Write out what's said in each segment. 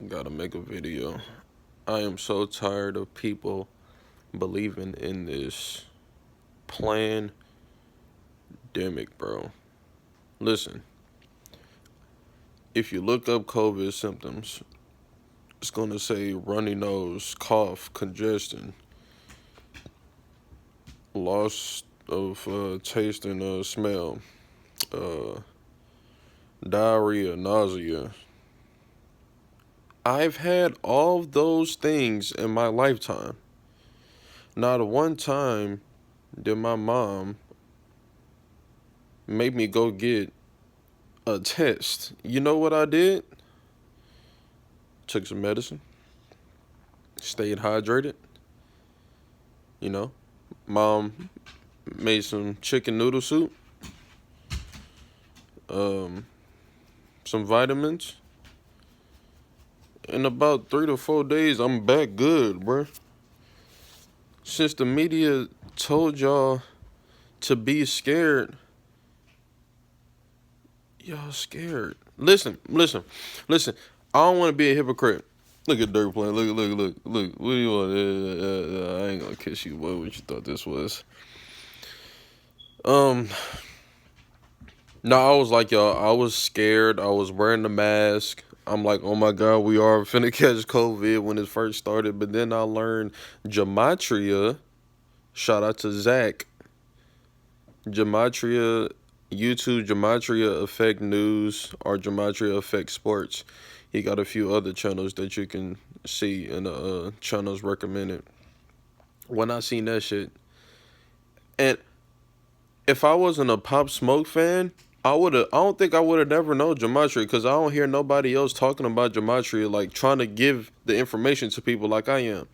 Gotta make a video. I am so tired of people believing in this pandemic, bro. Listen, if you look up COVID symptoms, it's gonna say runny nose, cough, congestion, loss of taste and smell, uh, diarrhea, nausea. I've had all of those things in my lifetime. Not one time did my mom make me go get a test. You know what I did? Took some medicine, stayed hydrated. You know, mom made some chicken noodle soup, um, some vitamins. In about 3 to 4 days, I'm back good, bruh. Since the media told y'all to be scared, y'all scared. Listen. I don't want to be a hypocrite. Look at Dirk playing. Look. What do you want? I ain't gonna kiss you. What you thought this was? Um, no, I was like y'all. I was scared. I was wearing the mask. I'm like, oh my god, we are finna catch COVID when it first started. But then I learned gematria. Shout out to Zach. Gematria, YouTube Gematria Effect News or Gematria Effect Sports. He got a few other channels that you can see in the channels recommended. When I seen that shit, and if I wasn't a Pop Smoke fan, I would have. I don't think I would have never known gematria because I don't hear nobody else talking about gematria, like trying to give the information to people like I am.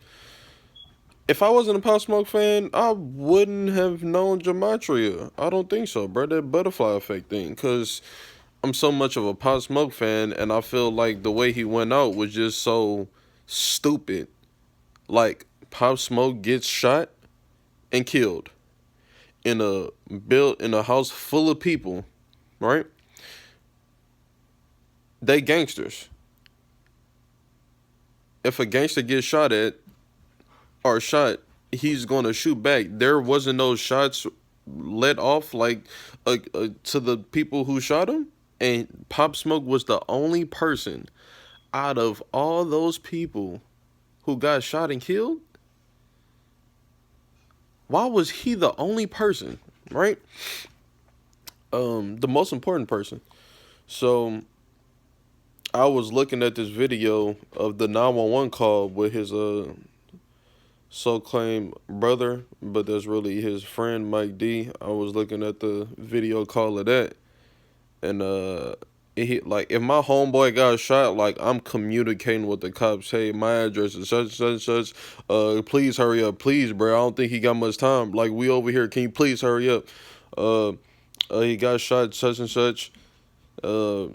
If I wasn't a Pop Smoke fan, I wouldn't have known gematria. I don't think so, bro. That butterfly effect thing, because I'm so much of a Pop Smoke fan, and I feel like the way he went out was just so stupid. Like, Pop Smoke gets shot and killed in a house full of people, right? They gangsters. If a gangster gets shot at or shot, he's gonna shoot back. There wasn't no shots let off like to the people who shot him, and Pop Smoke was the only person out of all those people who got shot and killed. Why was he the only person, right? The most important person. So I was looking at this video of the 911 call with his so-claimed brother, but that's really his friend Mike D. I was looking at the video call of that, and like if my homeboy got shot, like I'm communicating with the cops. Hey, my address is such. Please hurry up, please, bro. I don't think he got much time. Like we over here. Can you please hurry up? Uh, he got shot such and such. Uh,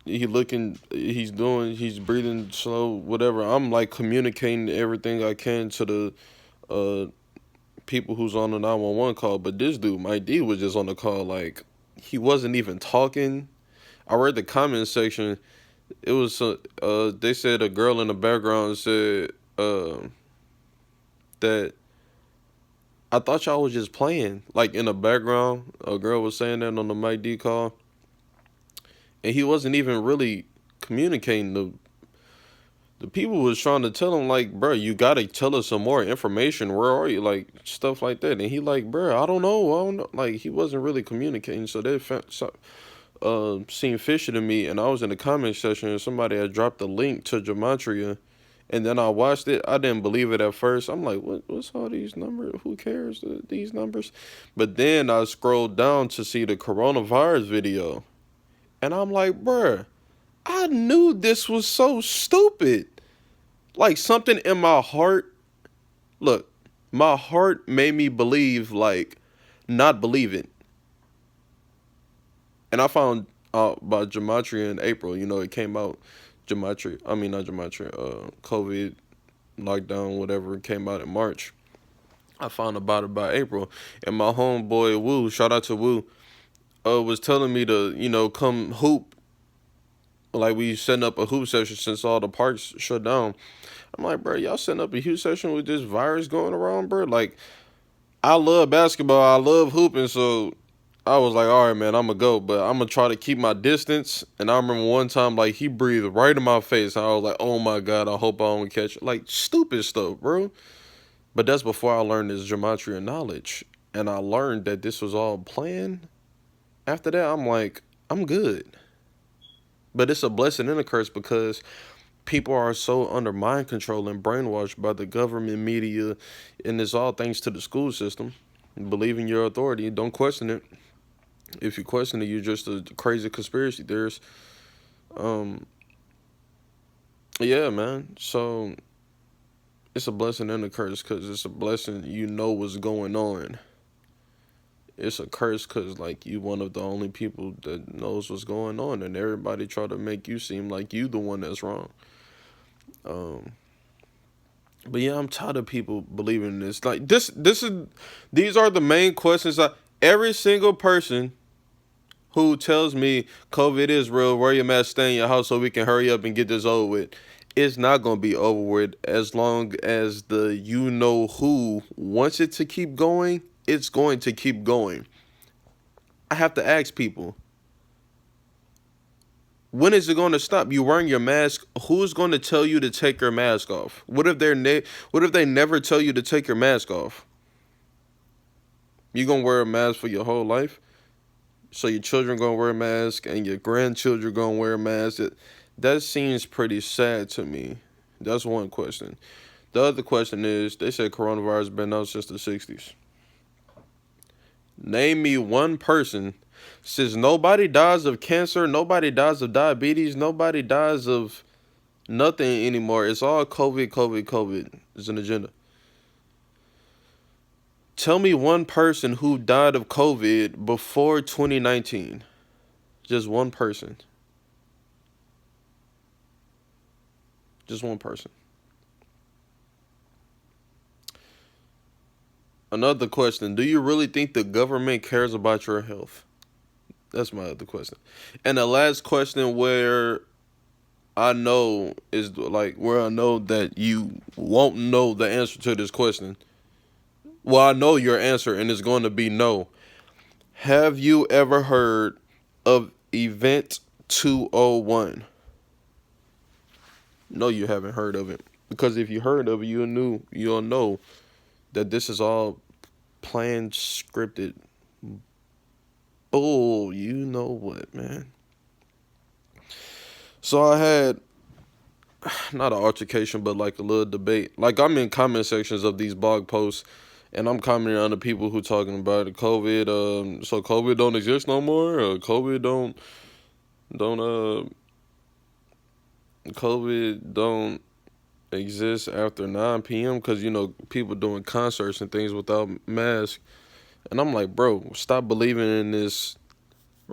he's breathing slow, whatever. I'm like communicating everything I can to the uh people who's on the 911 call. But this dude, my D, was just on the call, like he wasn't even talking. I read the comment section. It was they said a girl in the background said that I thought y'all was just playing. Like in the background, a girl was saying that on the Mike D call, and he wasn't even really communicating. The people was trying to tell him, like, bro, you gotta tell us some more information. Where are you? Like, stuff like that. And he like, bro, I don't know. Like, he wasn't really communicating. So that seemed fishy to me. And I was in the comment section and somebody had dropped a link to Gematria. And then I watched it. I didn't believe it at first. I'm like, what's all these numbers? Who cares, these numbers? But then I scrolled down to see the coronavirus video. And I'm like, bruh, I knew this was so stupid. Like something in my heart, look, my heart made me believe, like, not believe it. And I found out about gematria in April. You know, it came out, gematria, I mean, not gematria, COVID, lockdown, whatever, it came out in March. I found about it by April. And my homeboy, Woo, shout out to Woo, was telling me to, come hoop like we setting up a hoop session since all the parks shut down. I'm like, bro, y'all setting up a hoop session with this virus going around, bro? Like, I love basketball, I love hooping, so I was like, all right, man, I'm gonna go, but I'm gonna try to keep my distance. And I remember one time, like, he breathed right in my face, and I was like, oh my god, I hope I don't catch it. Like, stupid stuff, bro. But that's before I learned this gematria knowledge, and I learned that this was all planned. After that, I'm like, I'm good. But it's a blessing and a curse because people are so under mind control and brainwashed by the government, media, and it's all thanks to the school system. Believe in your authority. Don't question it. If you question it, you're just a crazy conspiracy theorist. Um, yeah, man. So it's a blessing and a curse because it's a blessing you know what's going on. It's a curse because like you one of the only people that knows what's going on, and everybody try to make you seem like you the one that's wrong. Um, but yeah, I'm tired of people believing in this. Like these are the main questions. Every single person who tells me COVID is real, wear your mask, stay in your house so we can hurry up and get this over with. It's not gonna be over with as long as the you know who wants it to keep going. It's going to keep going. I have to ask people, when is it going to stop? You wearing your mask? Who's going to tell you to take your mask off? What if what if they never tell you to take your mask off? You gonna wear a mask for your whole life? So your children gonna wear a mask and your grandchildren gonna wear a mask? That seems pretty sad to me. That's one question. The other question is, they said coronavirus been out since the 60s. Name me one person, since nobody dies of cancer, nobody dies of diabetes, nobody dies of nothing anymore. It's all COVID, COVID, COVID. It's an agenda. Tell me one person who died of COVID before 2019. Just one person. Just one person. Another question. Do you really think the government cares about your health? That's my other question. And the last question where I know is like where I know that you won't know the answer to this question. Well, I know your answer and it's going to be no. Have you ever heard of Event 201? No, you haven't heard of it. Because if you heard of it, you'll know that this is all planned, scripted. Bull, you know what, man. So I had not an altercation, but like a little debate. Like I'm in comment sections of these blog posts, and I'm commenting on the people who talking about it. COVID. So COVID don't exist no more. COVID don't COVID don't exist after 9 p.m. because people doing concerts and things without masks. And I'm like, bro, stop believing in this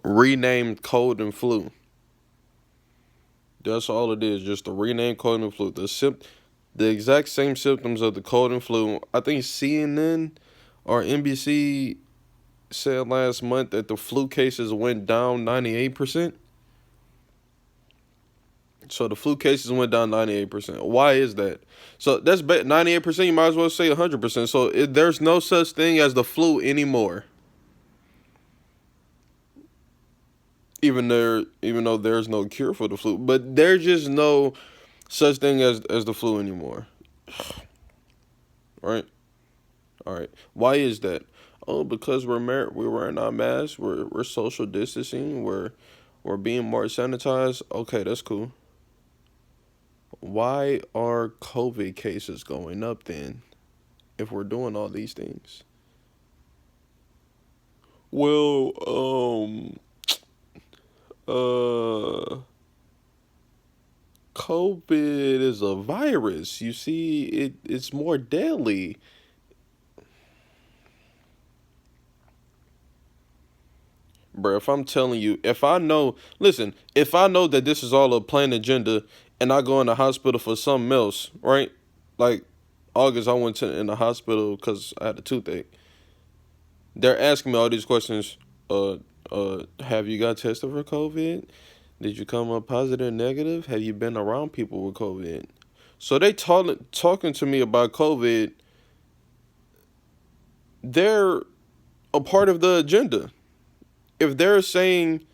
renamed cold and flu. That's all it is, just a renamed cold and flu. The exact same symptoms of the cold and flu. I think CNN or NBC said last month that the flu cases went down 98%. So the flu cases went down 98%. Why is that? So that's 98%. You might as well say 100%. So there's no such thing as the flu anymore. Even though there's no cure for the flu, but there's just no such thing as the flu anymore. Right? All right. Why is that? Oh, because we're wearing our masks. We're social distancing. We're being more sanitized. Okay, that's cool. Why are COVID cases going up then if we're doing all these things? Well, COVID is a virus. You see, it's more deadly. Bro, if I'm telling you, if I know that this is all a planned agenda and I go in the hospital for something else, right? Like August, I went in the hospital because I had a toothache. They're asking me all these questions. Have you got tested for COVID? Did you come up positive or negative? Have you been around people with COVID? So they talking to me about COVID. They're a part of the agenda. If they're saying,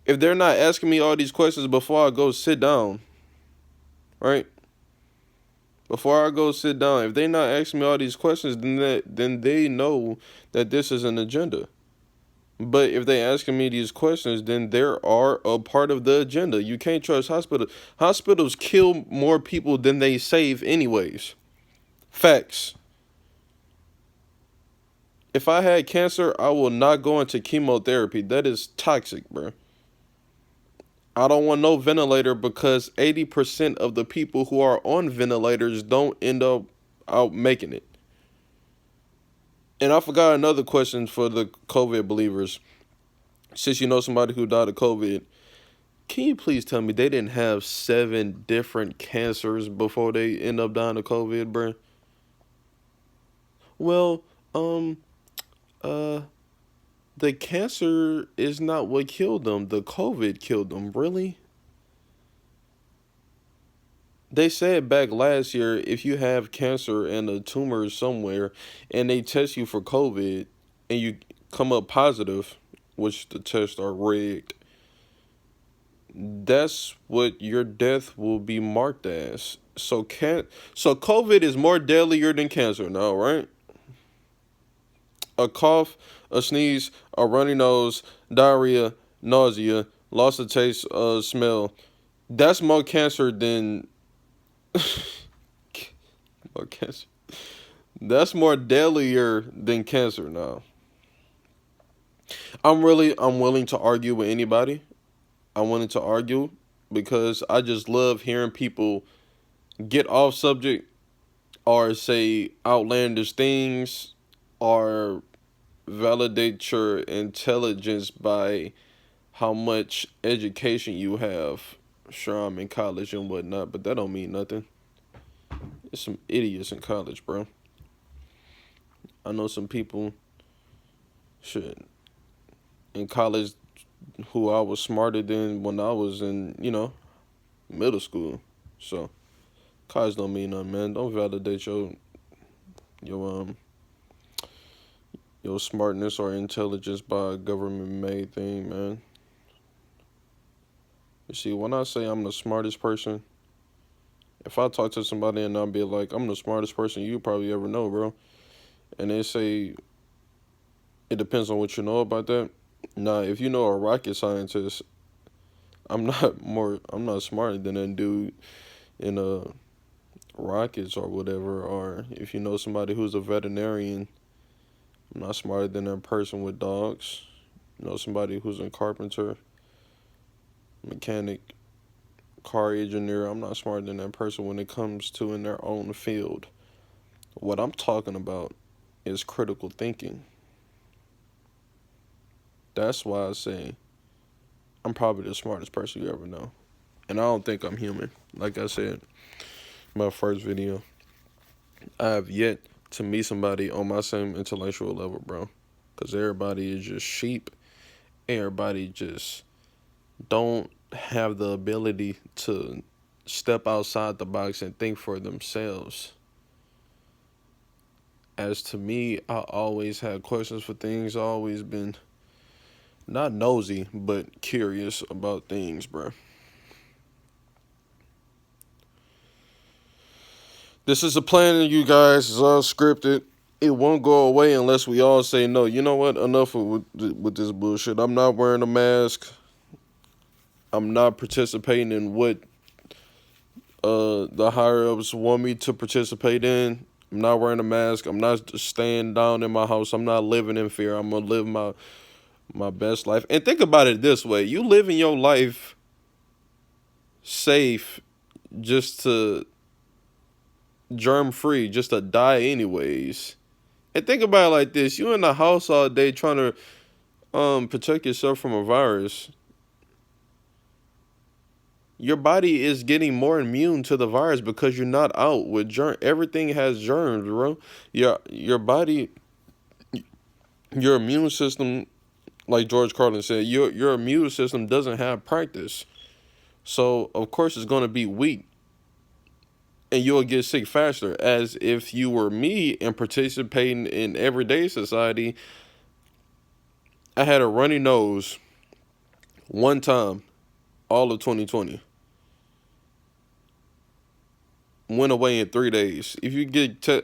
if they're not asking me all these questions before I go sit down, right? Before I go sit down, if they're not asking me all these questions, then they know that this is an agenda. But if they asking me these questions, then they are a part of the agenda. You can't trust hospitals. Hospitals kill more people than they save anyways. Facts. If I had cancer, I will not go into chemotherapy. That is toxic, bro. I don't want no ventilator because 80% of the people who are on ventilators don't end up out making it. And I forgot another question for the COVID believers. Since you know somebody who died of COVID, can you please tell me they didn't have 7 different cancers before they end up dying of COVID, bro? Well, uh, the cancer is not what killed them. The COVID killed them. Really? They said back last year, if you have cancer and a tumor somewhere and they test you for COVID and you come up positive, which the tests are rigged, that's what your death will be marked as. So COVID is more deadlier than cancer now, right? A cough, a sneeze, a runny nose, diarrhea, nausea, loss of taste, smell. That's more cancer than more cancer. That's more deadlier than cancer now. I'm willing to argue with anybody. I'm willing to argue because I just love hearing people get off subject or say outlandish things or validate your intelligence by how much education you have. Sure, I'm in college and whatnot, but that don't mean nothing. There's some idiots in college, bro. I know some people shit in college who I was smarter than when I was in, middle school. So college don't mean nothing, man. Don't validate your your smartness or intelligence by a government made thing, man. You see, when I say I'm the smartest person, if I talk to somebody and I'll be like, I'm the smartest person you probably ever know, bro, and they say it depends on what you know about that. Nah, if you know a rocket scientist, I'm not smarter than that dude in rockets or whatever. Or if you know somebody who's a veterinarian, I'm not smarter than that person with dogs. You know somebody who's a carpenter, mechanic, car engineer, I'm not smarter than that person when it comes to in their own field. What I'm talking about is critical thinking. That's why I say I'm probably the smartest person you ever know. And I don't think I'm human. Like I said, my first video, I have yet to meet somebody on my same intellectual level, bro. Because everybody is just sheep. Everybody just don't have the ability to step outside the box and think for themselves. As to me, I always had questions for things. I always been not nosy, but curious about things, bro. This is a plan, you guys. It's all scripted. It won't go away unless we all say no. You know what? Enough with this bullshit. I'm not wearing a mask. I'm not participating in what the higher ups want me to participate in. I'm not wearing a mask. I'm not staying down in my house. I'm not living in fear. I'm gonna live my best life. And think about it this way: you living your life safe just to germ free, just to die anyways. And think about it like this: you in the house all day trying to protect yourself from a virus. Your body is getting more immune to the virus because you're not out with germ. Everything has germs, bro. Your body, your immune system Like George Carlin said, your immune system doesn't have practice. So of course it's gonna be weak and you'll get sick faster. As if you were me and participating in everyday society, I had a runny nose one time, all of 2020. Went away in 3 days. If you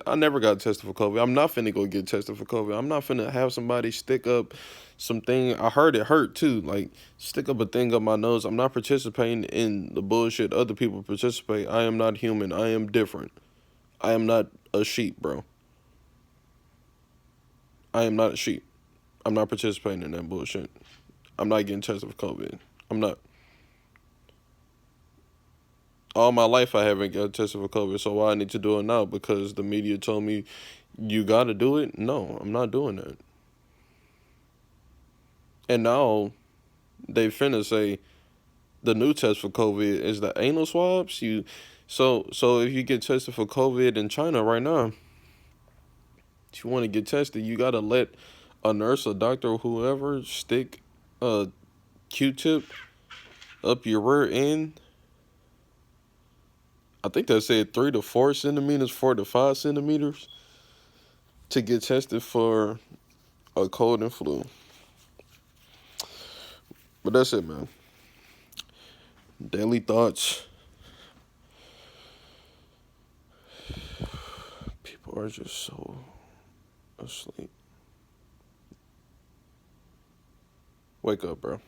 I never got tested for COVID. I'm not finna go get tested for COVID. I'm not finna have somebody stick up something. I heard it hurt too. Like stick up a thing up my nose. I'm not participating in the bullshit other people participate. I am not human. I am different. I am not a sheep, bro. I am not a sheep. I'm not participating in that bullshit. I'm not getting tested for COVID. I'm not. All my life I haven't got tested for COVID, so why I need to do it now? Because the media told me you gotta do it? No, I'm not doing that. And now they finna say the new test for COVID is the anal swabs. So if you get tested for COVID in China right now, if you want to get tested, you gotta let a nurse, a doctor, or whoever stick a Q-tip up your rear end. I think they said 3 to 4 centimeters, 4 to 5 centimeters, to get tested for a cold and flu. But that's it, man. Daily thoughts. People are just so asleep. Wake up, bro.